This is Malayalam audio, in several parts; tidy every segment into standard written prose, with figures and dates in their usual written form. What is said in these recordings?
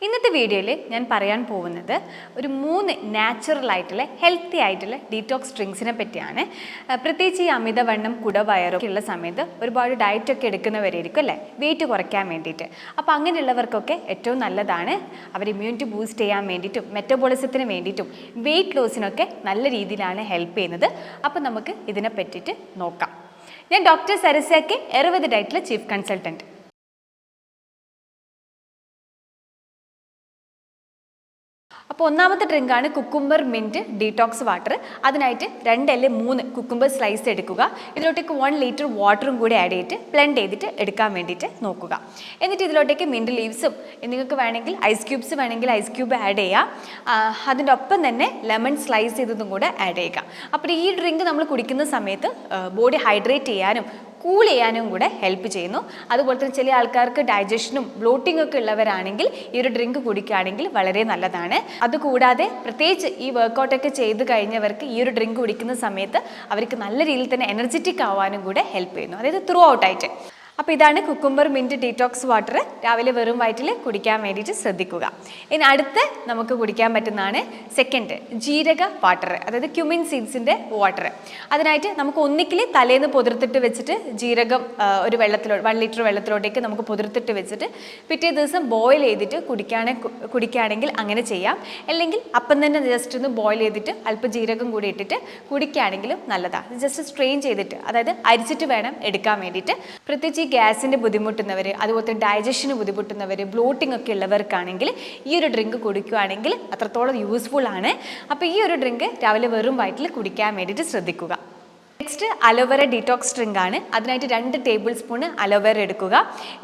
ഇന്നത്തെ വീഡിയോയിൽ ഞാൻ പറയാൻ പോകുന്നത് ഒരു 3 നാച്ചുറൽ ആയിട്ടുള്ള ഹെൽത്തി ആയിട്ടുള്ള ഡീറ്റോക്സ് ഡ്രിങ്ക്സിനെ പറ്റിയാണ്. പ്രത്യേകിച്ച് ഈ അമിതവണ്ണം കുടവയറൊക്കെ ഉള്ള സമയത്ത് ഒരുപാട് ഡയറ്റൊക്കെ എടുക്കുന്നവരായിരിക്കും അല്ലേ, വെയിറ്റ് കുറയ്ക്കാൻ വേണ്ടിയിട്ട്. അപ്പോൾ അങ്ങനെയുള്ളവർക്കൊക്കെ ഏറ്റവും നല്ലതാണ്. അവർ ഇമ്മ്യൂണിറ്റി ബൂസ്റ്റ് ചെയ്യാൻ വേണ്ടിയിട്ടും മെറ്റബോളിസത്തിന് വേണ്ടിയിട്ടും വെയിറ്റ് ലോസിനൊക്കെ നല്ല രീതിയിലാണ് ഹെൽപ്പ് ചെയ്യുന്നത്. അപ്പോൾ നമുക്ക് ഇതിനെ പറ്റിയിട്ട് നോക്കാം. ഞാൻ doctor Sarasya K, എർവദ ഡയറ്റിലെ chief consultant. അപ്പോൾ ഒന്നാമത്തെ ഡ്രിങ്കാണ് കുക്കുംബർ മിൻറ്റ് ഡീറ്റോക്സ് വാട്ടർ. അതിനായിട്ട് 2 അല്ലെങ്കിൽ 3 കുക്കുംബർ സ്ലൈസ് എടുക്കുക. ഇതിലോട്ടേക്ക് 1 ലിറ്റർ വാട്ടറും കൂടി ആഡ് ചെയ്തിട്ട് ബ്ലെൻഡ് ചെയ്തിട്ട് എടുക്കാൻ വേണ്ടിയിട്ട് നോക്കുക. എന്നിട്ട് ഇതിലോട്ടേക്ക് മിൻറ്റ് ലീവ്സും നിങ്ങൾക്ക് വേണമെങ്കിൽ ഐസ് ക്യൂബ്സ് വേണമെങ്കിൽ ഐസ് ക്യൂബ് ആഡ് ചെയ്യുക. അതിൻ്റെ ഒപ്പം തന്നെ ലെമൺ സ്ലൈസ് ചെയ്തതും കൂടെ ആഡ് ചെയ്യുക. അപ്പോൾ ഈ ഡ്രിങ്ക് നമ്മൾ കുടിക്കുന്ന സമയത്ത് ബോഡി ഹൈഡ്രേറ്റ് ചെയ്യാനും കൂൾ ചെയ്യാനും കൂടെ ഹെൽപ്പ് ചെയ്യുന്നു. അതുപോലെ തന്നെ ചില ആൾക്കാർക്ക് ഡൈജഷനും ബ്ലോട്ടിംഗ് ഒക്കെ ഉള്ളവരാണെങ്കിൽ ഈ ഒരു ഡ്രിങ്ക് കുടിക്കുകയാണെങ്കിൽ വളരെ നല്ലതാണ്. അതുകൂടാതെ പ്രത്യേകിച്ച് ഈ വർക്കൗട്ടൊക്കെ ചെയ്ത് കഴിഞ്ഞവർക്ക് ഈ ഒരു ഡ്രിങ്ക് കുടിക്കുന്ന സമയത്ത് അവർക്ക് നല്ല രീതിയിൽ തന്നെ എനർജറ്റിക് ആവാനും കൂടെ ഹെൽപ്പ് ചെയ്യുന്നു, അതായത് ത്രൂ ഔട്ടായിട്ട്. അപ്പോൾ ഇതാണ് കുക്കുംബർ മിൻറ്റ് ഡീറ്റോക്സ് വാട്ടർ. രാവിലെ വെറും വയറ്റിൽ കുടിക്കാൻ വേണ്ടിയിട്ട് ശ്രദ്ധിക്കുക. ഇനി അടുത്ത് നമുക്ക് കുടിക്കാൻ പറ്റുന്നതാണ് സെക്കൻഡ് ജീരക വാട്ടർ, അതായത് ക്യുമിൻ സീഡ്സിൻ്റെ വാട്ടർ. അതിനായിട്ട് നമുക്ക് ഒന്നിക്കിൽ തലേന്ന് പൊതിർത്തിട്ട് വെച്ചിട്ട് ജീരകം ഒരു 1 ലിറ്റർ വെള്ളത്തിലോട്ടേക്ക് നമുക്ക് പൊതിർത്തിട്ട് വെച്ചിട്ട് പിറ്റേ ദിവസം ബോയിൽ ചെയ്തിട്ട് കുടിക്കുകയാണെങ്കിൽ അങ്ങനെ ചെയ്യാം. അല്ലെങ്കിൽ അപ്പം തന്നെ ജസ്റ്റ് ഒന്ന് ബോയിൽ ചെയ്തിട്ട് അല്പം ജീരകം കൂടി ഇട്ടിട്ട് കുടിക്കുകയാണെങ്കിലും നല്ലതാണ്. ജസ്റ്റ് സ്ട്രെയിൻ ചെയ്തിട്ട്, അതായത് അരിച്ചിട്ട് വേണം എടുക്കാൻ വേണ്ടിയിട്ട്. പ്രത്യേകിച്ച് ഗ്യാസിൻ്റെ ബുദ്ധിമുട്ടുന്നവർ, അതുപോലെ തന്നെ ഡൈജഷന് ബുദ്ധിമുട്ടുന്നവർ, ബ്ലോട്ടിംഗ് ഒക്കെ ഉള്ളവർക്കാണെങ്കിൽ ഈ ഒരു ഡ്രിങ്ക് കുടിക്കുകയാണെങ്കിൽ അത്രത്തോളം യൂസ്ഫുൾ ആണ്. അപ്പോൾ ഈ ഒരു ഡ്രിങ്ക് രാവിലെ വെറും വയറ്റിൽ കുടിക്കാൻ വേണ്ടിയിട്ട് ശ്രദ്ധിക്കുക. നെക്സ്റ്റ് അലോവേര ഡീറ്റോക്സ് ഡ്രിങ്ക് ആണ്. അതിനായിട്ട് 2 ടേബിൾ സ്പൂൺ അലോവേര എടുക്കുക.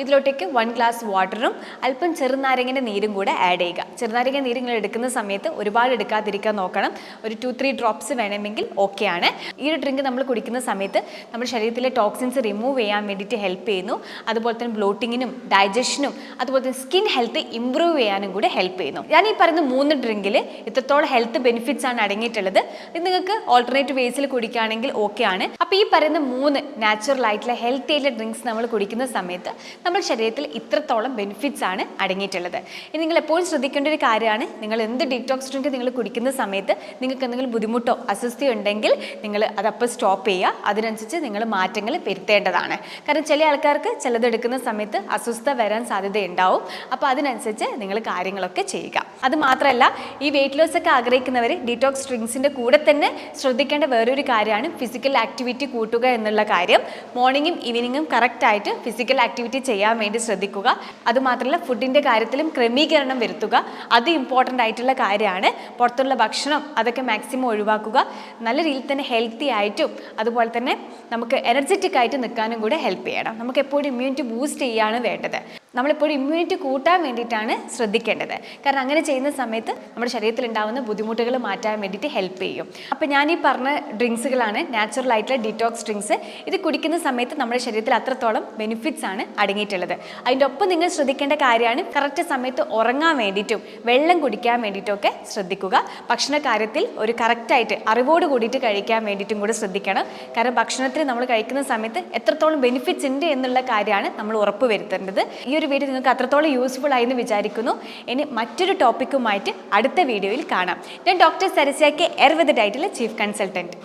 ഇതിലോട്ടേക്ക് 1 ഗ്ലാസ് വാട്ടറും അല്പം ചെറുനാരങ്ങൻ്റെ നീരും കൂടെ ആഡ് ചെയ്യുക. ചെറുനാരങ്ങ നീര് നിങ്ങൾ എടുക്കുന്ന സമയത്ത് ഒരുപാട് എടുക്കാതിരിക്കാൻ നോക്കണം. ഒരു 2-3 ഡ്രോപ്സ് വേണമെങ്കിൽ ഓക്കെ ആണ്. ഈ ഒരു ഡ്രിങ്ക് നമ്മൾ കുടിക്കുന്ന സമയത്ത് നമ്മുടെ ശരീരത്തിലെ ടോക്സിൻസ് റിമൂവ് ചെയ്യാൻ വേണ്ടിയിട്ട് ഹെൽപ്പ് ചെയ്യുന്നു. അതുപോലെ തന്നെ ബ്ലോട്ടിങ്ങിനും ഡൈജഷനും അതുപോലെ തന്നെ സ്കിൻ ഹെൽത്ത് ഇമ്പ്രൂവ് ചെയ്യാനും കൂടെ ഹെൽപ്പ് ചെയ്യുന്നു. ഞാൻ ഈ പറയുന്ന 3 ഡ്രിങ്കിൽ ഇത്രത്തോളം ഹെൽത്ത് ബെനിഫിറ്റ്സ് ആണ് അടങ്ങിയിട്ടുള്ളത്. ഇത് നിങ്ങൾക്ക് ഓൾട്ടർനേറ്റീവ് വേസിൽ കുടിക്കുകയാണെങ്കിൽ ഓക്കെ ആണ്. അപ്പോൾ ഈ പറയുന്ന 3 നാച്ചുറൽ ആയിട്ടുള്ള ഹെൽത്തി ആയിട്ടുള്ള ഡ്രിങ്ക്സ് നമ്മൾ കുടിക്കുന്ന സമയത്ത് നമ്മുടെ ശരീരത്തിൽ ഇത്രത്തോളം ബെനിഫിറ്റ്സ് ആണ് അടങ്ങിയിട്ടുള്ളത്. ഇനി നിങ്ങൾ എപ്പോഴും ശ്രദ്ധിക്കേണ്ട ഒരു കാര്യമാണ്, നിങ്ങൾ എന്ത് ഡീറ്റോക്സ് ഡ്രിങ്ക് നിങ്ങൾ കുടിക്കുന്ന സമയത്ത് നിങ്ങൾക്ക് എന്തെങ്കിലും ബുദ്ധിമുട്ടോ അസ്വസ്ഥയോ ഉണ്ടെങ്കിൽ നിങ്ങൾ അതപ്പോൾ സ്റ്റോപ്പ് ചെയ്യുക. അതിനനുസരിച്ച് നിങ്ങൾ മാറ്റങ്ങൾ വരുത്തേണ്ടതാണ്. കാരണം ചില ആൾക്കാർക്ക് ചിലത് എടുക്കുന്ന സമയത്ത് അസ്വസ്ഥത വരാൻ സാധ്യതയുണ്ടാവും. അപ്പോൾ അതിനനുസരിച്ച് നിങ്ങൾ കാര്യങ്ങളൊക്കെ ചെയ്യുക. അത് മാത്രമല്ല, ഈ വെയിറ്റ് ലോസ് ഒക്കെ ആഗ്രഹിക്കുന്നവർ ഡീറ്റോക്സ് ഡ്രിങ്ക്സിൻ്റെ കൂടെ തന്നെ ശ്രദ്ധിക്കേണ്ട വേറൊരു കാര്യമാണ് ഫിസിക്കൽ ആക്ടിവിറ്റി കൂട്ടുക എന്നുള്ള കാര്യം. മോർണിംഗും ഈവനിങ്ങും കറക്റ്റായിട്ട് ഫിസിക്കൽ ആക്ടിവിറ്റി ചെയ്യാൻ വേണ്ടി ശ്രദ്ധിക്കുക. അതുമാത്രമല്ല ഫുഡിൻ്റെ കാര്യത്തിലും ക്രമീകരണം വരുത്തുക. അത് ഇമ്പോർട്ടൻ്റ് ആയിട്ടുള്ള കാര്യമാണ്. പുറത്തുള്ള ഭക്ഷണം അതൊക്കെ മാക്സിമം ഒഴിവാക്കുക. നല്ല രീതിയിൽ തന്നെ ഹെൽത്തി ആയിട്ടും അതുപോലെ തന്നെ നമുക്ക് എനർജറ്റിക് ആയിട്ട് നിൽക്കാനും കൂടെ ഹെൽപ്പ് ചെയ്യണം. നമുക്ക് എപ്പോഴും ഇമ്മ്യൂണിറ്റി ബൂസ്റ്റ് ചെയ്യാണ് വേണ്ടത്. നമ്മളെപ്പോഴും ഇമ്മ്യൂണിറ്റി കൂട്ടാൻ വേണ്ടിയിട്ടാണ് ശ്രദ്ധിക്കേണ്ടത്. കാരണം അങ്ങനെ ചെയ്യുന്ന സമയത്ത് നമ്മുടെ ശരീരത്തിൽ ഉണ്ടാകുന്ന ബുദ്ധിമുട്ടുകൾ മാറ്റാൻ വേണ്ടിയിട്ട് ഹെൽപ്പ് ചെയ്യും. അപ്പോൾ ഞാൻ ഈ പറഞ്ഞ ഡ്രിങ്ക്സുകളാണ് നാച്ചുറൽ ആയിട്ടുള്ള ഡീറ്റോക്സ് ഡ്രിങ്ക്സ്. ഇത് കുടിക്കുന്ന സമയത്ത് നമ്മുടെ ശരീരത്തിൽ അത്രത്തോളം ബെനിഫിറ്റ്സ് ആണ് അടങ്ങിയിട്ടുള്ളത്. അതിൻ്റെ ഒപ്പം നിങ്ങൾ ശ്രദ്ധിക്കേണ്ട കാര്യമാണ് കറക്റ്റ് സമയത്ത് ഉറങ്ങാൻ വേണ്ടിയിട്ടും വെള്ളം കുടിക്കാൻ വേണ്ടിയിട്ടും ഒക്കെ ശ്രദ്ധിക്കുക. ഭക്ഷണ കാര്യത്തിൽ ഒരു കറക്റ്റായിട്ട് അറിവോട് കൂടിയിട്ട് കഴിക്കാൻ വേണ്ടിയിട്ടും കൂടെ ശ്രദ്ധിക്കണം. കാരണം ഭക്ഷണത്തിൽ നമ്മൾ കഴിക്കുന്ന സമയത്ത് എത്രത്തോളം ബെനിഫിറ്റ്സ് ഉണ്ട് എന്നുള്ള കാര്യമാണ് നമ്മൾ ഉറപ്പ് വരുത്തേണ്ടത്. ഈ ഒരു വീഡിയോ നിങ്ങൾക്ക് അത്രത്തോളം യൂസ്ഫുൾ ആയി എന്ന് വിചാരിക്കുന്നു. ഇനി മറ്റൊരു ടോപ്പിക്കുമായിട്ട് അടുത്ത വീഡിയോയിൽ കാണാം. ഞാൻ doctor Sarasya K, എർവദ ഡയറ്റിലെ chief consultant.